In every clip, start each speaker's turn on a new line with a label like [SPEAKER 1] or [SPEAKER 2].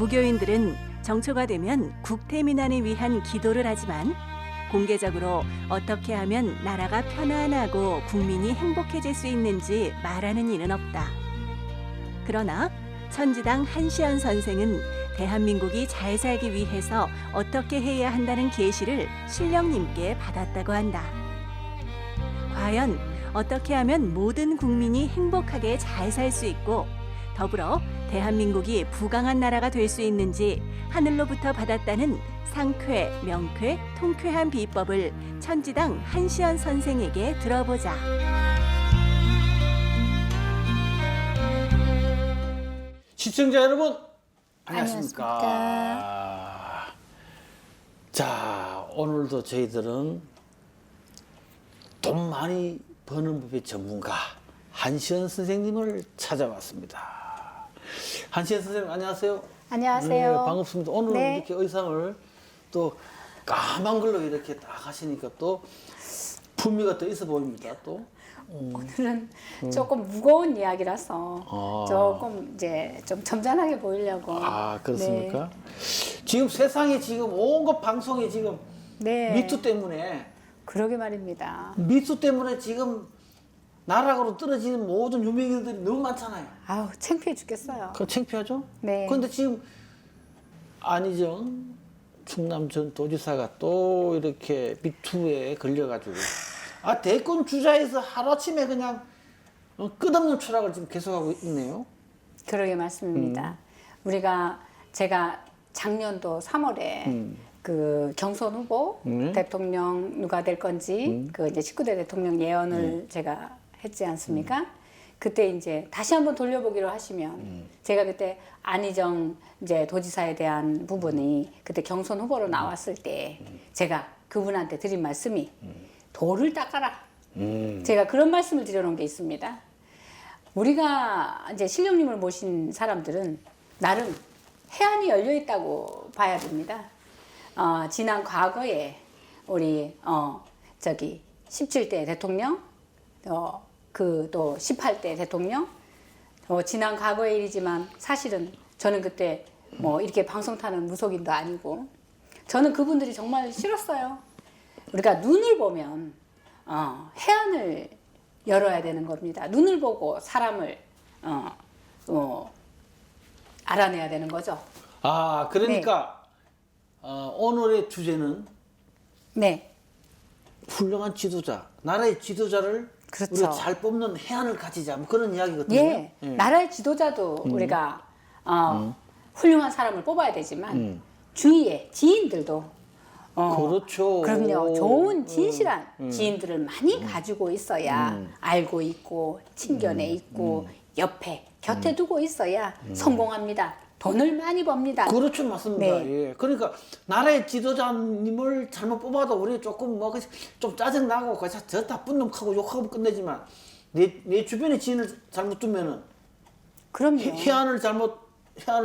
[SPEAKER 1] 무교인들은 정초가 되면 국태민안을 위한 기도를 하지만 공개적으로 어떻게 하면 나라가 편안하고 국민이 행복해질 수 있는지 말하는 이는 없다. 그러나 천지당 한시연 선생은 대한민국이 잘 살기 위해서 어떻게 해야 한다는 계시를 신령님께 받았다고 한다. 과연 어떻게 하면 모든 국민이 행복하게 잘 살 수 있고 더불어 대한민국이 부강한 나라가 될 수 있는지 하늘로부터 받았다는 상쾌, 명쾌, 통쾌한 비법을 천지당 한시연 선생에게 들어보자.
[SPEAKER 2] 시청자 여러분, 안녕하십니까? 자, 오늘도 저희들은 돈 많이 버는 법의 전문가 한시연 선생님을 찾아왔습니다. 한시연 선생님, 안녕하세요.
[SPEAKER 3] 안녕하세요.
[SPEAKER 2] 네, 반갑습니다. 오늘
[SPEAKER 3] 네.
[SPEAKER 2] 이렇게 의상을 또 까만 걸로 이렇게 딱 하시니까 또 품위가 더 있어 보입니다. 또.
[SPEAKER 3] 오늘은 조금 무거운 이야기라서
[SPEAKER 2] 아.
[SPEAKER 3] 조금 이제 좀 점잖하게 보이려고.
[SPEAKER 2] 아, 그렇습니까? 지금 세상에 지금 온갖 방송이 지금
[SPEAKER 3] 네.
[SPEAKER 2] 미투 때문에
[SPEAKER 3] 그러게 말입니다.
[SPEAKER 2] 미투 때문에 지금 나락으로 떨어지는 모든 유명인들이 너무 많잖아요.
[SPEAKER 3] 아우 창피해 죽겠어요.
[SPEAKER 2] 그거 창피하죠?
[SPEAKER 3] 네.
[SPEAKER 2] 그런데 지금 안희정 충남 전 도지사가 또 이렇게 미투에 걸려가지고 대권 주자에서 하루아침에 그냥 끝없는 추락을 지금 계속하고 있네요.
[SPEAKER 3] 그러게 말씀입니다. 제가 작년도 3월에 그 경선 후보 대통령 누가 될 건지 그 이제 19대 대통령 예언을 제가 했지 않습니까? 그때 이제 다시 한번 돌려보기로 하시면 제가 그때 안희정 이제 도지사에 대한 부분이 그때 경선 후보로 나왔을 때 제가 그분한테 드린 말씀이 도를 닦아라. 제가 그런 말씀을 드려놓은 게 있습니다. 우리가 이제 신령님을 모신 사람들은 나름 해안이 열려 있다고 봐야 됩니다. 지난 과거에 우리 17대 대통령, 그 또 18대 대통령, 지난 과거의 일이지만 사실은 저는 그때 뭐 이렇게 방송 타는 무속인도 아니고 저는 그분들이 정말 싫었어요. 우리가 눈을 보면 해안을 열어야 되는 겁니다. 눈을 보고 사람을 알아내야 되는 거죠.
[SPEAKER 2] 아, 그러니까 오늘의 주제는
[SPEAKER 3] 네.
[SPEAKER 2] 훌륭한 지도자, 나라의 지도자를
[SPEAKER 3] 그렇죠.
[SPEAKER 2] 우리가 잘 뽑는 해안을 가지자, 뭐 그런 이야기거든요.
[SPEAKER 3] 예. 나라의 지도자도 우리가 훌륭한 사람을 뽑아야 되지만 주위에 지인들도
[SPEAKER 2] 그렇죠.
[SPEAKER 3] 그럼요. 좋은 진실한 지인들을 많이 가지고 있어야 알고 있고 친견에 있고 옆에 곁에 두고 있어야 성공합니다. 돈을 많이 법니다.
[SPEAKER 2] 그렇죠, 맞습니다.
[SPEAKER 3] 네.
[SPEAKER 2] 예. 그러니까 나라의 지도자님을 잘못 뽑아도 우리 조금 뭐 좀 짜증 나고 저 나쁜 놈하고 욕하고 끝내지만 내 주변에 지인을 잘못 두면은
[SPEAKER 3] 그럼요.
[SPEAKER 2] 해안을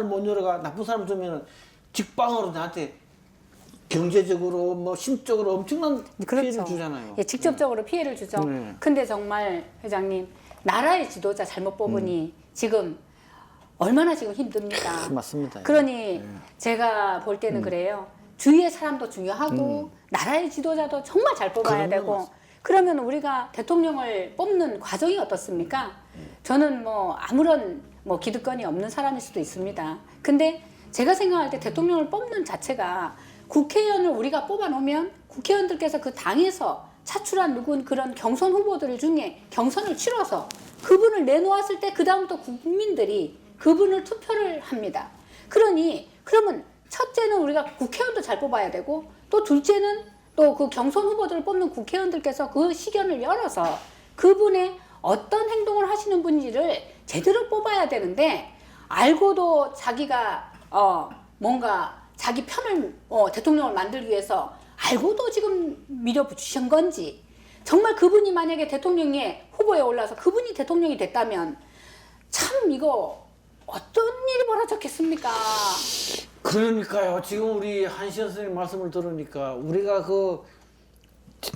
[SPEAKER 2] 못 열어가 나쁜 사람 두면은 직방으로 나한테 경제적으로 뭐 심적으로 엄청난 피해를 주잖아요.
[SPEAKER 3] 예, 직접적으로 피해를 주죠.
[SPEAKER 2] 네.
[SPEAKER 3] 근데 정말 회장님 나라의 지도자 잘못 뽑으니 지금 얼마나 지금 힘듭니까?
[SPEAKER 2] 맞습니다.
[SPEAKER 3] 그러니 제가 볼 때는 그래요. 주위의 사람도 중요하고 나라의 지도자도 정말 잘 뽑아야
[SPEAKER 2] 그럼요,
[SPEAKER 3] 되고
[SPEAKER 2] 맞습니다.
[SPEAKER 3] 그러면 우리가 대통령을 뽑는 과정이 어떻습니까? 저는 뭐 아무런 뭐 기득권이 없는 사람일 수도 있습니다. 근데 제가 생각할 때 대통령을 뽑는 자체가 국회의원을 우리가 뽑아놓으면 국회의원들께서 그 당에서 차출한 누군 그런 경선 후보들 중에 경선을 치러서 그분을 내놓았을 때 그 다음부터 국민들이 그분을 투표를 합니다. 그러면 첫째는 우리가 국회의원도 잘 뽑아야 되고 또 둘째는 또 그 경선 후보들을 뽑는 국회의원들께서 그 시견을 열어서 그분의 어떤 행동을 하시는 분인지를 제대로 뽑아야 되는데 알고도 자기가 뭔가 자기 편을 대통령을 만들기 위해서 알고도 지금 밀어붙이신 건지 정말 그분이 만약에 대통령의 후보에 올라서 그분이 대통령이 됐다면 참 이거 어떤 일이 벌어졌겠습니까?
[SPEAKER 2] 그러니까요. 지금 우리 한시연 선생님 말씀을 들으니까 우리가 그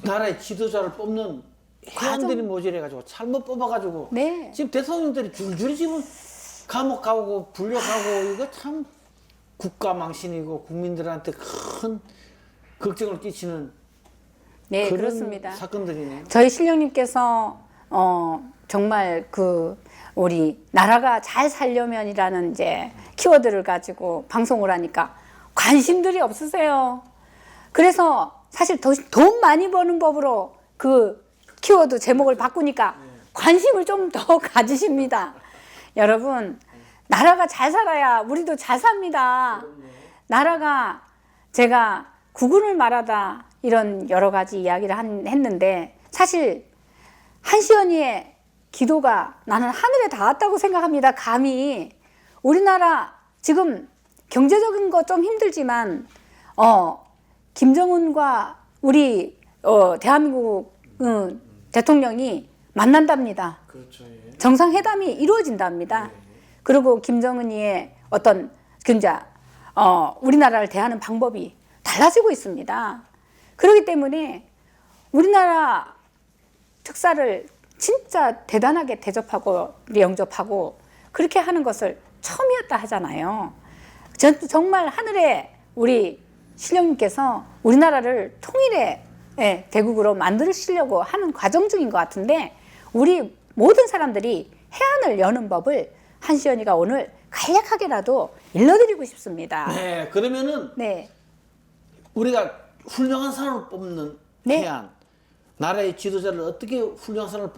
[SPEAKER 2] 나라의 지도자를 뽑는 해안들이 모자라가지고 잘못 뽑아가지고
[SPEAKER 3] 네.
[SPEAKER 2] 지금 대통령들이 줄줄이 지금 감옥 가고 불려가고 이거 참 국가 망신이고 국민들한테 큰 걱정을 끼치는
[SPEAKER 3] 네,
[SPEAKER 2] 그런
[SPEAKER 3] 그렇습니다.
[SPEAKER 2] 사건들이네요.
[SPEAKER 3] 저희 신령님께서 정말 우리 나라가 잘 살려면이라는 이제 키워드를 가지고 방송을 하니까 관심들이 없으세요. 그래서 사실 돈 많이 버는 법으로 그 키워드 제목을 바꾸니까 관심을 좀 더 가지십니다. 여러분, 나라가 잘 살아야 우리도 잘 삽니다. 나라가 제가 구군을 말하다 이런 여러 가지 이야기를 했는데 사실 한시연이의 기도가 나는 하늘에 닿았다고 생각합니다. 감히 우리나라 지금 경제적인 거 좀 힘들지만 김정은과 우리 대한민국 대통령이 만난답니다.
[SPEAKER 2] 그렇죠. 예.
[SPEAKER 3] 정상회담이 이루어진답니다. 그리고 김정은이의 어떤 우리나라를 대하는 방법이 달라지고 있습니다. 그렇기 때문에 우리나라 특사를 진짜 대단하게 대접하고 영접하고 그렇게 하는 것을 처음이었다 하잖아요. 정말 하늘에 우리 신령님께서 우리나라를 통일의 대국으로 만드시려고 하는 과정 중인 것 같은데 우리 모든 사람들이 해안을 여는 법을 한시연이가 오늘 간략하게라도 일러드리고 싶습니다.
[SPEAKER 2] 네, 그러면은
[SPEAKER 3] 네.
[SPEAKER 2] 우리가 훌륭한 사람을 뽑는
[SPEAKER 3] 네.
[SPEAKER 2] 해안, 나라의 지도자를 어떻게 훌륭한 사람을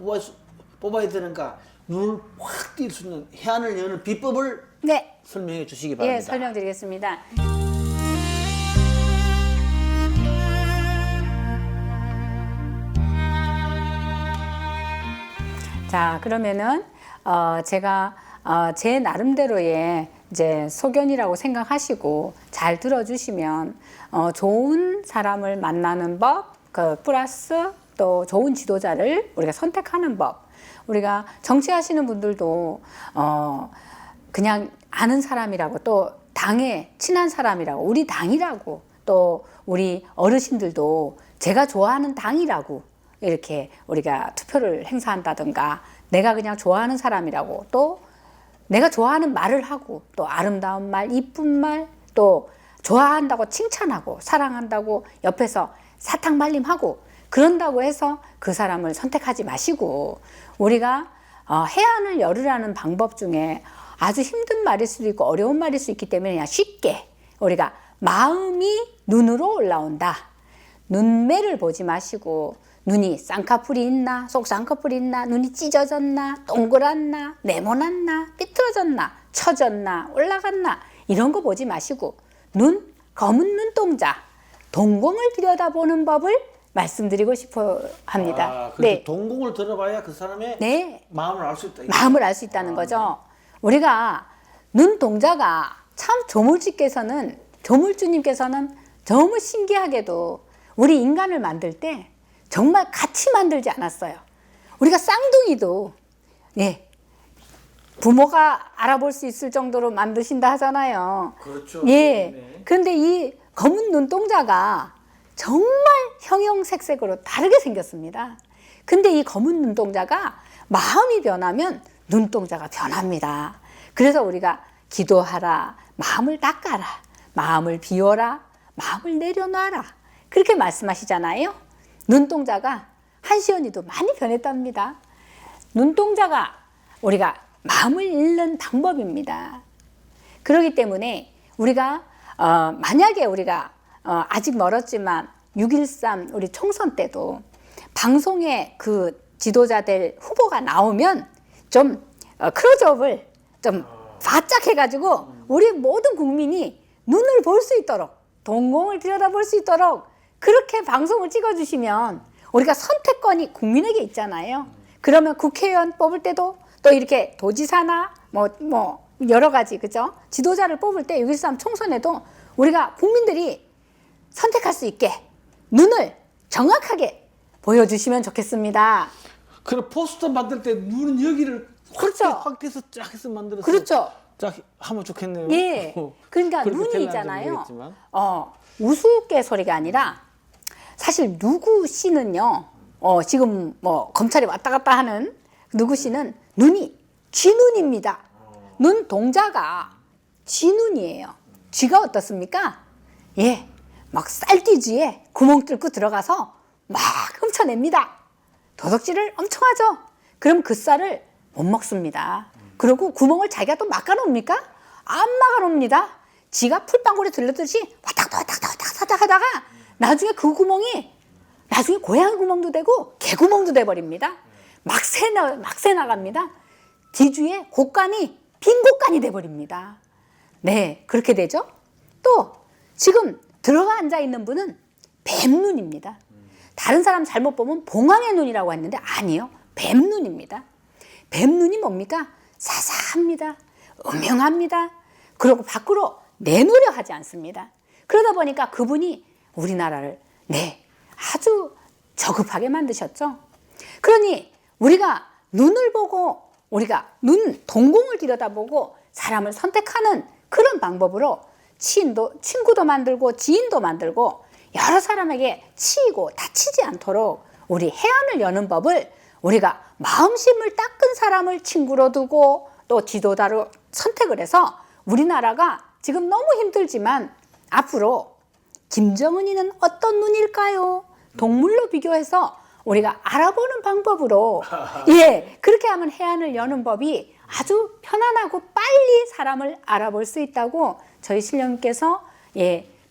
[SPEAKER 2] 뽑아야 되는가 눈을 확 띌 수 있는 해안을 여는 비법을
[SPEAKER 3] 네.
[SPEAKER 2] 설명해 주시기 바랍니다.
[SPEAKER 3] 예, 설명드리겠습니다. 자, 그러면은 제가 제 나름대로의 이제 소견이라고 생각하시고 잘 들어주시면 좋은 사람을 만나는 법, 플러스 또 좋은 지도자를 우리가 선택하는 법. 우리가 정치하시는 분들도 그냥 아는 사람이라고 또 당에 친한 사람이라고 우리 당이라고 또 우리 어르신들도 제가 좋아하는 당이라고 이렇게 우리가 투표를 행사한다든가 내가 그냥 좋아하는 사람이라고 또 내가 좋아하는 말을 하고 또 아름다운 말, 이쁜 말, 또 좋아한다고 칭찬하고 사랑한다고 옆에서 사탕 발림하고 그런다고 해서 그 사람을 선택하지 마시고 우리가 해안을 열으라는 방법 중에 아주 힘든 말일 수도 있고 어려운 말일 수 있기 때문에 그냥 쉽게 우리가 마음이 눈으로 올라온다. 눈매를 보지 마시고 눈이 쌍꺼풀이 있나 속 쌍꺼풀이 있나 눈이 찢어졌나 동그랗나 네모났나 삐뚤어졌나 처졌나 올라갔나 이런 거 보지 마시고 검은 눈동자 동공을 들여다보는 법을 말씀드리고 싶어 합니다.
[SPEAKER 2] 네. 동공을 들어봐야 그 사람의
[SPEAKER 3] 네.
[SPEAKER 2] 마음을 알 수 있다.
[SPEAKER 3] 마음을 알 수 있다는 거죠. 우리가 눈동자가 참 조물주님께서는 너무 신기하게도 우리 인간을 만들 때 정말 같이 만들지 않았어요. 우리가 쌍둥이도 부모가 알아볼 수 있을 정도로 만드신다 하잖아요.
[SPEAKER 2] 그렇죠.
[SPEAKER 3] 예.
[SPEAKER 2] 네.
[SPEAKER 3] 그런데 이 검은 눈동자가 정말 형형색색으로 다르게 생겼습니다. 근데 이 검은 눈동자가 마음이 변하면 눈동자가 변합니다. 그래서 우리가 기도하라, 마음을 닦아라, 마음을 비워라, 마음을 내려놔라. 그렇게 말씀하시잖아요. 눈동자가 한시연이도 많이 변했답니다. 눈동자가 우리가 마음을 읽는 방법입니다. 그렇기 때문에 우리가 만약에 우리가 아직 멀었지만 6.13 우리 총선 때도 방송에 그 지도자들 후보가 나오면 좀 클로즈업을 좀 바짝 해가지고 우리 모든 국민이 눈을 볼 수 있도록 동공을 들여다볼 수 있도록 그렇게 방송을 찍어주시면 우리가 선택권이 국민에게 있잖아요. 그러면 국회의원 뽑을 때도 또 이렇게 도지사나 뭐 여러 가지 그죠? 지도자를 뽑을 때 6.13 총선에도 우리가 국민들이 선택할 수 있게 눈을 정확하게 보여주시면 좋겠습니다.
[SPEAKER 2] 그럼 포스터 만들 때 눈은 여기를
[SPEAKER 3] 그렇죠.
[SPEAKER 2] 확 떼서 쫙 해서 만들어서
[SPEAKER 3] 그렇죠.
[SPEAKER 2] 쫙 하면 좋겠네요.
[SPEAKER 3] 예. 그러니까
[SPEAKER 2] 그렇게
[SPEAKER 3] 눈이
[SPEAKER 2] 될는지
[SPEAKER 3] 있잖아요.
[SPEAKER 2] 모르겠지만.
[SPEAKER 3] 우스갯소리가 아니라 사실 누구 씨는요. 지금 뭐 검찰이 왔다 갔다 하는 누구 씨는 눈이 쥐눈입니다. 눈 동자가 쥐눈이에요. 쥐가 어떻습니까? 예, 막 쌀띠지에 구멍 뚫고 들어가서 막 훔쳐냅니다. 도둑질을 엄청 하죠. 그럼 그 쌀을 못 먹습니다. 그리고 구멍을 자기가 또 막아놓습니까? 안 막아놓습니다. 지가 풀방울에 들렸듯이 왔다 하다가 나중에 그 구멍이 나중에 고양이 구멍도 되고 개 구멍도 돼버립니다. 막 새 나갑니다. 뒤주에 곳간이 빈 곳간이 돼버립니다. 네, 그렇게 되죠. 또 지금 들어가 앉아 있는 분은 뱀눈입니다. 다른 사람 잘못 보면 봉황의 눈이라고 했는데 아니요, 뱀눈입니다. 뱀눈이 뭡니까? 사사합니다. 음흉합니다. 그리고 밖으로 내놓으려 하지 않습니다. 그러다 보니까 그분이 우리나라를 아주 저급하게 만드셨죠. 그러니 우리가 눈을 보고 우리가 동공을 들여다보고 사람을 선택하는 그런 방법으로 친구도 만들고 지인도 만들고 여러 사람에게 치이고 다치지 않도록 우리 해안을 여는 법을 우리가 마음심을 닦은 사람을 친구로 두고 또 지도자로 선택을 해서 우리나라가 지금 너무 힘들지만 앞으로 김정은이는 어떤 눈일까요? 동물로 비교해서 우리가 알아보는 방법으로 그렇게 하면 해안을 여는 법이 아주 편안하고 빨리 사람을 알아볼 수 있다고 저희 신령님께서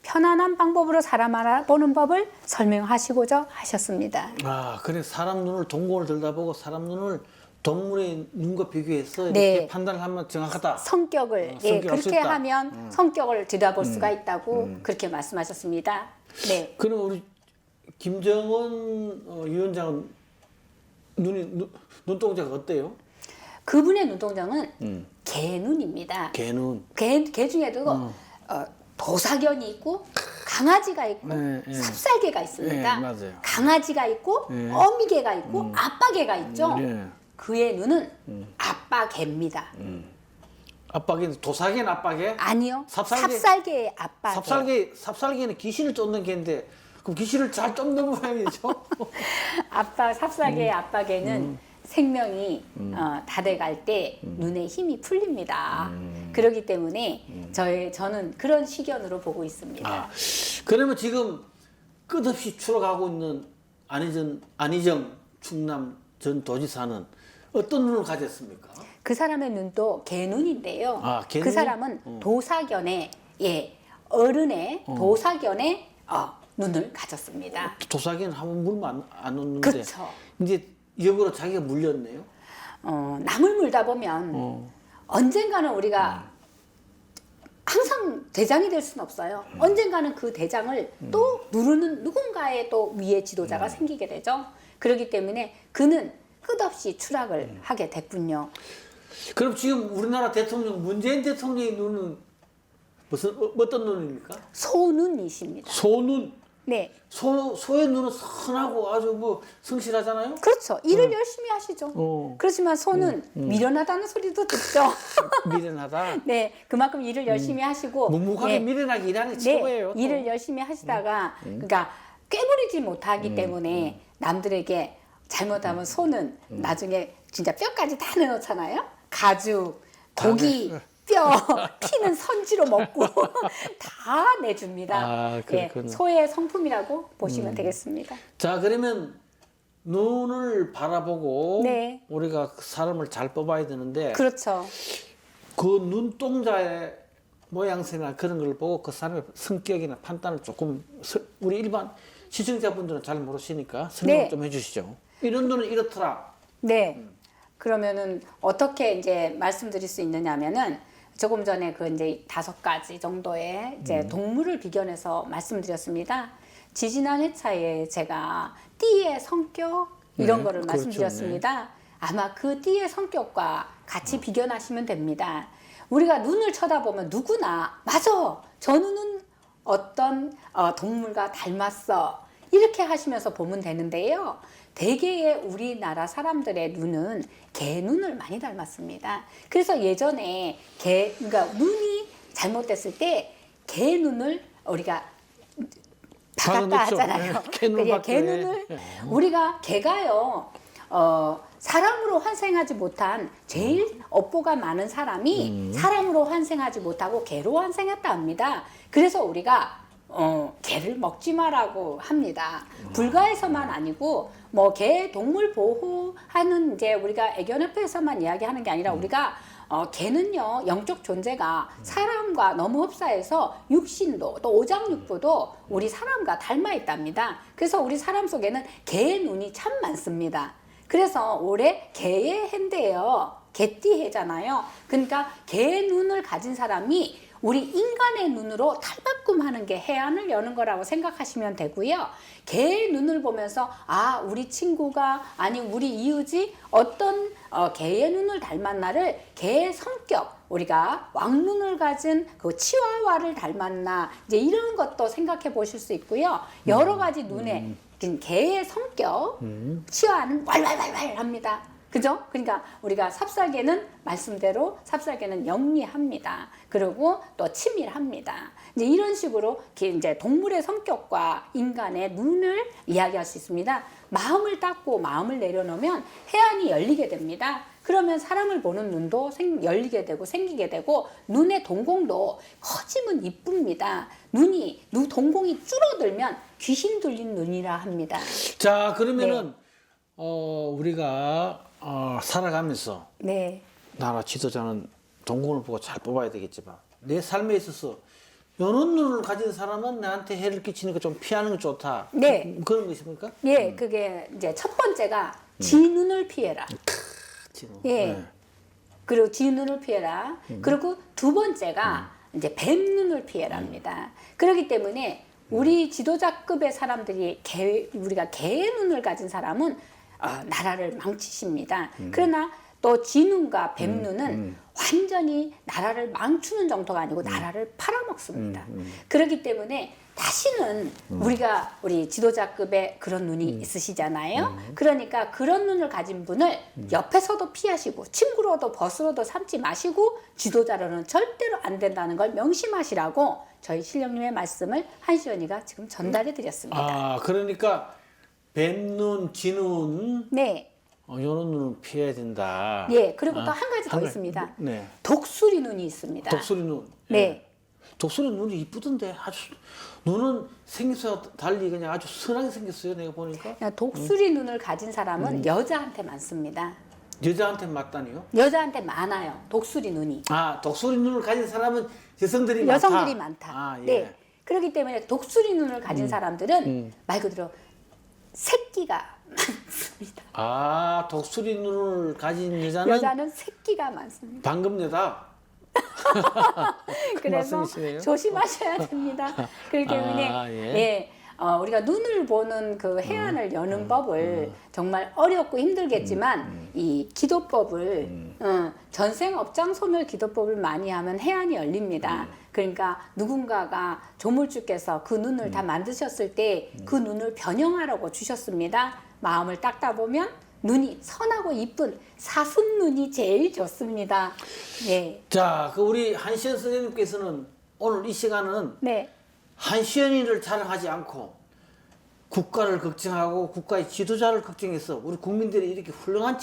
[SPEAKER 3] 편안한 방법으로 사람 알아보는 법을 설명하시고자 하셨습니다.
[SPEAKER 2] 아, 그래 사람 눈을 동공을 들여다보고 사람 눈을 동물의 눈과 비교해서 이렇게 판단을 하면 정확하다.
[SPEAKER 3] 성격을 그렇게 하면 성격을 들여다볼 수가 있다고 그렇게 말씀하셨습니다. 네.
[SPEAKER 2] 그럼 우리 김정은 위원장은 눈동자가 어때요?
[SPEAKER 3] 그분의 눈동자는 개눈입니다.
[SPEAKER 2] 개눈.
[SPEAKER 3] 개 중에도 도사견이 있고 강아지가 있고 삽살개가 있습니다.
[SPEAKER 2] 맞아요.
[SPEAKER 3] 강아지가 있고 어미개가 있고 아빠개가 있죠. 그의 눈은 아빠개입니다.
[SPEAKER 2] 아빠개는 도사개는 아빠개?
[SPEAKER 3] 아니요.
[SPEAKER 2] 삽살개?
[SPEAKER 3] 삽살개의 아빠개.
[SPEAKER 2] sap살개는 귀신을 쫓는 개인데 그럼 귀신을 잘 쫓는 모양이죠?
[SPEAKER 3] 삽살개의 아빠개는 생명이 다 돼갈 때 눈에 힘이 풀립니다. 그렇기 때문에 저는 그런 시견으로 보고 있습니다.
[SPEAKER 2] 아, 그러면 지금 끝없이 추락하고 있는 안희정 충남 전 도지사는 어떤 눈을 가졌습니까?
[SPEAKER 3] 그 사람의 눈도 개눈인데요.
[SPEAKER 2] 아, 개눈?
[SPEAKER 3] 그 사람은 도사견의 어른의 도사견의 눈을 가졌습니다.
[SPEAKER 2] 도사개는 한번 물면 안 웃는데
[SPEAKER 3] 그렇죠.
[SPEAKER 2] 이제 역으로 자기가 물렸네요.
[SPEAKER 3] 남을 물다 보면 언젠가는 우리가 항상 대장이 될 수는 없어요. 언젠가는 그 대장을 또 누르는 누군가의 또 위에 지도자가 생기게 되죠. 그렇기 때문에 그는 끝없이 추락을 하게 됐군요.
[SPEAKER 2] 그럼 지금 우리나라 대통령 문재인 대통령의 눈은 어떤 눈입니까?
[SPEAKER 3] 소눈이십니다.
[SPEAKER 2] 소눈.
[SPEAKER 3] 네.
[SPEAKER 2] 소의 눈은 선하고 아주 성실하잖아요.
[SPEAKER 3] 그렇죠. 일을 열심히 하시죠. 그렇지만 소는 미련하다는 소리도 듣죠.
[SPEAKER 2] 미련하다.
[SPEAKER 3] 네, 그만큼 일을 열심히 하시고
[SPEAKER 2] 묵묵하게 미련하게 일하는 게 최고예요. 또.
[SPEAKER 3] 일을 열심히 하시다가 그러니까 꿰부리지 못하기 때문에 남들에게 잘못하면 소는 나중에 진짜 뼈까지 다 내놓잖아요. 가죽, 고기, 뼈, 피는 선지로 먹고 다 내줍니다.
[SPEAKER 2] 아, 그렇군요.
[SPEAKER 3] 소의 성품이라고 보시면 되겠습니다.
[SPEAKER 2] 자, 그러면 눈을 바라보고 우리가 사람을 잘 뽑아야 되는데
[SPEAKER 3] 그렇죠.
[SPEAKER 2] 그 눈동자의 모양새나 그런 걸 보고 그 사람의 성격이나 판단을 조금 우리 일반 시청자분들은 잘 모르시니까 설명 좀 해주시죠. 이런 눈은 이렇더라.
[SPEAKER 3] 네. 그러면은 어떻게 이제 말씀드릴 수 있느냐면은 조금 전에 그 이제 5가지 정도의 이제 동물을 비견해서 말씀드렸습니다. 지지난 회차에 제가 띠의 성격 이런 거를
[SPEAKER 2] 그렇죠.
[SPEAKER 3] 말씀드렸습니다. 아마 그 띠의 성격과 같이 비견하시면 됩니다. 우리가 눈을 쳐다보면 누구나 맞아, 저 눈은 어떤 동물과 닮았어 이렇게 하시면서 보면 되는데요. 대개의 우리나라 사람들의 눈은 개 눈을 많이 닮았습니다. 그래서 예전에 그러니까 눈이 잘못됐을 때 개 눈을 우리가 박았다 하잖아요.
[SPEAKER 2] 개 눈을
[SPEAKER 3] 개 눈을 우리가 개가요. 사람으로 환생하지 못한 제일 업보가 많은 사람이 사람으로 환생하지 못하고 개로 환생했다 합니다. 그래서 우리가 개를 먹지 마라고 합니다. 불가에서만 아니고 뭐 개 동물 보호하는 이제 우리가 애견협회에서만 이야기하는 게 아니라 우리가 개는요 영적 존재가 사람과 너무 흡사해서 육신도 또 오장육부도 우리 사람과 닮아 있답니다. 그래서 우리 사람 속에는 개의 눈이 참 많습니다. 그래서 올해 개의 해인데요. 개띠해잖아요. 그러니까 개의 눈을 가진 사람이 우리 인간의 눈으로 탈바꿈하는 게 해안을 여는 거라고 생각하시면 되고요. 개의 눈을 보면서 아 우리 친구가 아니 우리 이웃이 어떤 개의 눈을 닮았나를 개의 성격 우리가 왕눈을 가진 그 치와와를 닮았나 이제 이런 것도 생각해 보실 수 있고요. 여러 가지 눈에 개의 성격 치와는 왈왈왈왈 합니다. 그죠? 그러니까 우리가 삽살개는 말씀대로 삽살개는 영리합니다. 그리고 또 치밀합니다. 이제 이런 식으로 이제 동물의 성격과 인간의 눈을 이야기할 수 있습니다. 마음을 닫고 마음을 내려놓으면 해안이 열리게 됩니다. 그러면 사람을 보는 눈도 열리게 되고 생기게 되고 눈의 동공도 커지면 이쁩니다. 동공이 줄어들면 귀신 들린 눈이라 합니다.
[SPEAKER 2] 자, 그러면은 우리가 살아가면서
[SPEAKER 3] 네.
[SPEAKER 2] 나라 지도자는 동공을 보고 잘 뽑아야 되겠지만 내 삶에 있어서 이런 눈을 가진 사람은 나한테 해를 끼치니까 좀 피하는 게 좋다.
[SPEAKER 3] 네.
[SPEAKER 2] 그런 거 있습니까?
[SPEAKER 3] 예, 그게 이제 첫 번째가 지 눈을 피해라.
[SPEAKER 2] 지금.
[SPEAKER 3] 예.
[SPEAKER 2] 네.
[SPEAKER 3] 그리고 지 눈을 피해라. 그리고 두 번째가 이제 뱀 눈을 피해라입니다. 그렇기 때문에 우리 지도자급의 사람들이 우리가 개의 눈을 가진 사람은 나라를 망치십니다. 그러나 또 지눈과 뱀눈은 완전히 나라를 망치는 정도가 아니고 나라를 팔아먹습니다. 그렇기 때문에 다시는 우리 지도자급의 그런 눈이 있으시잖아요. 그러니까 그런 눈을 가진 분을 옆에서도 피하시고 친구로도 벗으로도 삼지 마시고 지도자로는 절대로 안 된다는 걸 명심하시라고 저희 신령님의 말씀을 한시연이가 지금 전달해 드렸습니다.
[SPEAKER 2] 아, 그러니까 뱀눈, 지눈
[SPEAKER 3] 네.
[SPEAKER 2] 이런 눈을 피해야 된다.
[SPEAKER 3] 예, 그리고 또 한 가지 더
[SPEAKER 2] 한 가지.
[SPEAKER 3] 있습니다.
[SPEAKER 2] 네.
[SPEAKER 3] 독수리 눈이 있습니다.
[SPEAKER 2] 독수리 눈.
[SPEAKER 3] 네.
[SPEAKER 2] 예. 독수리 눈이 이쁘던데 아주 눈은 생겨서 달리 그냥 아주 선하게 생겼어요. 내가 보니까.
[SPEAKER 3] 독수리 눈을 가진 사람은 여자한테 많습니다.
[SPEAKER 2] 여자한테 맞다니요?
[SPEAKER 3] 여자한테 많아요. 독수리 눈이.
[SPEAKER 2] 아, 독수리 눈을 가진 사람은 여성들이
[SPEAKER 3] 많다.
[SPEAKER 2] 아, 예.
[SPEAKER 3] 네. 그렇기 때문에 독수리 눈을 가진 사람들은 말 그대로 새끼가 많습니다.
[SPEAKER 2] 아, 독수리 눈을 가진 여자는
[SPEAKER 3] 새끼가 많습니다.
[SPEAKER 2] 방금 여자.
[SPEAKER 3] 그래서
[SPEAKER 2] 말씀이시네요.
[SPEAKER 3] 조심하셔야 됩니다. 그렇기 때문에
[SPEAKER 2] 예.
[SPEAKER 3] 우리가 눈을 보는 그 해안을 여는 법을 정말 어렵고 힘들겠지만 이 기도법을 전생업장소멸 기도법을 많이 하면 해안이 열립니다. 그러니까 누군가가 조물주께서 그 눈을 다 만드셨을 때 그 눈을 변형하라고 주셨습니다. 마음을 닦다 보면 눈이 선하고 이쁜 사슴 눈이 제일 좋습니다. 예.
[SPEAKER 2] 자, 그 우리 한시연 선생님께서는 오늘 이 시간은
[SPEAKER 3] 네.
[SPEAKER 2] 한시연이를 자랑하지 않고 국가를 걱정하고 국가의 지도자를 걱정해서 우리 국민들이 이렇게 훌륭한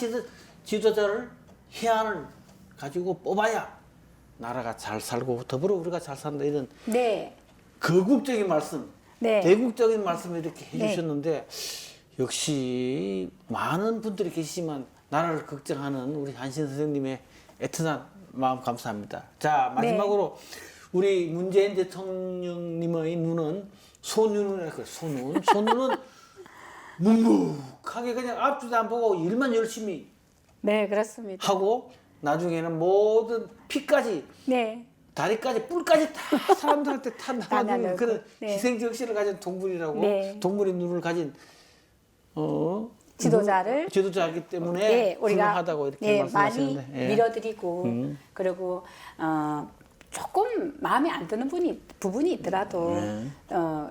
[SPEAKER 2] 지도자를 해안을 가지고 뽑아야 나라가 잘 살고 더불어 우리가 잘 산다 이런
[SPEAKER 3] 네.
[SPEAKER 2] 거국적인 말씀,
[SPEAKER 3] 네.
[SPEAKER 2] 대국적인 말씀을 이렇게 해주셨는데 역시 많은 분들이 계시지만 나라를 걱정하는 우리 한시연 선생님의 애틋한 마음 감사합니다. 자, 마지막으로 우리 문재인 대통령님의 눈은 소눈이라고 해요. 소눈. 소눈은 묵묵하게 그냥 앞주도 안 보고 일만 열심히
[SPEAKER 3] 네, 그렇습니다.
[SPEAKER 2] 하고 나중에는 모든 피까지
[SPEAKER 3] 네.
[SPEAKER 2] 다리까지 뿔까지 다 사람들한테 다 나눠주는 그런
[SPEAKER 3] 네.
[SPEAKER 2] 희생정신을 가진 동물이라고
[SPEAKER 3] 네.
[SPEAKER 2] 동물의 눈을 가진 지도자이기 때문에
[SPEAKER 3] 네, 우리가
[SPEAKER 2] 훌륭하다고 이렇게 말씀하시는데
[SPEAKER 3] 많이 밀어드리고 그리고 조금 마음에 안 드는 부분이 있더라도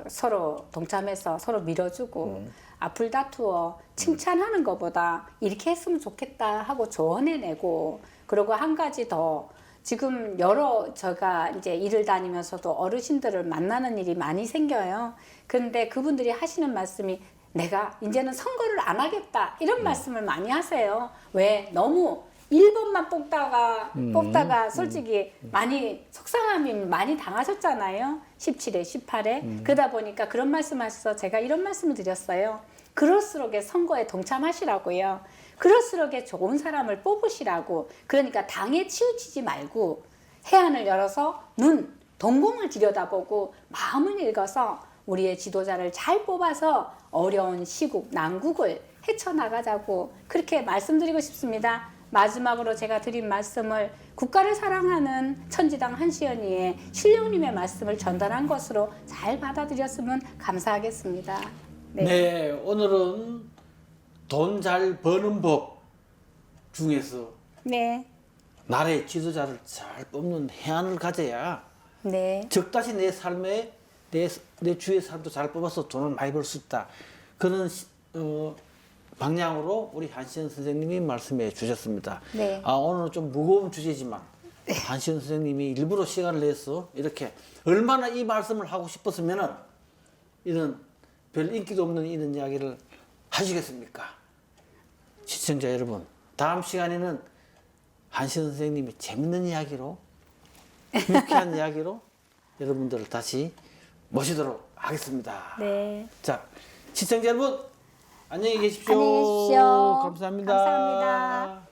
[SPEAKER 3] 서로 동참해서 서로 밀어주고 앞을 다투어 칭찬하는 것보다 이렇게 했으면 좋겠다 하고 조언해내고 그리고 한 가지 더 지금 제가 이제 일을 다니면서도 어르신들을 만나는 일이 많이 생겨요. 그런데 그분들이 하시는 말씀이 내가 이제는 선거를 안 하겠다 이런 말씀을 많이 하세요. 왜? 너무 1번만 뽑다가 솔직히 많이 속상함이 많이 당하셨잖아요. 17회, 18회. 그러다 보니까 그런 말씀하셔서 제가 이런 말씀을 드렸어요. 그럴수록에 선거에 동참하시라고요. 그럴수록에 좋은 사람을 뽑으시라고. 그러니까 당에 치우치지 말고 해안을 열어서 동공을 들여다보고 마음을 읽어서 우리의 지도자를 잘 뽑아서 어려운 시국, 난국을 헤쳐나가자고 그렇게 말씀드리고 싶습니다. 마지막으로 제가 드린 말씀을 국가를 사랑하는 천지당 한시연이의 신령님의 말씀을 전달한 것으로 잘 받아들였으면 감사하겠습니다.
[SPEAKER 2] 네, 오늘은 돈 잘 버는 법 중에서
[SPEAKER 3] 네.
[SPEAKER 2] 나라의 지도자를 잘 뽑는 해안을 가져야
[SPEAKER 3] 네.
[SPEAKER 2] 적다시 내 삶에 내 주위의 사람도 잘 뽑아서 돈을 많이 벌 수 있다. 그런 방향으로 우리 한시연 선생님이 말씀해 주셨습니다.
[SPEAKER 3] 네.
[SPEAKER 2] 오늘은 좀 무거운 주제지만 한시연 선생님이 일부러 시간을 내서 이렇게 얼마나 이 말씀을 하고 싶었으면은 이런 별 인기도 없는 이런 이야기를 하시겠습니까? 시청자 여러분, 다음 시간에는 한시연 선생님이 재밌는 이야기로 유쾌한 이야기로 여러분들을 다시 모시도록 하겠습니다.
[SPEAKER 3] 네.
[SPEAKER 2] 자, 시청자 여러분 안녕히 계십시오.
[SPEAKER 3] 안녕히 계십시오.
[SPEAKER 2] 감사합니다.
[SPEAKER 3] 감사합니다.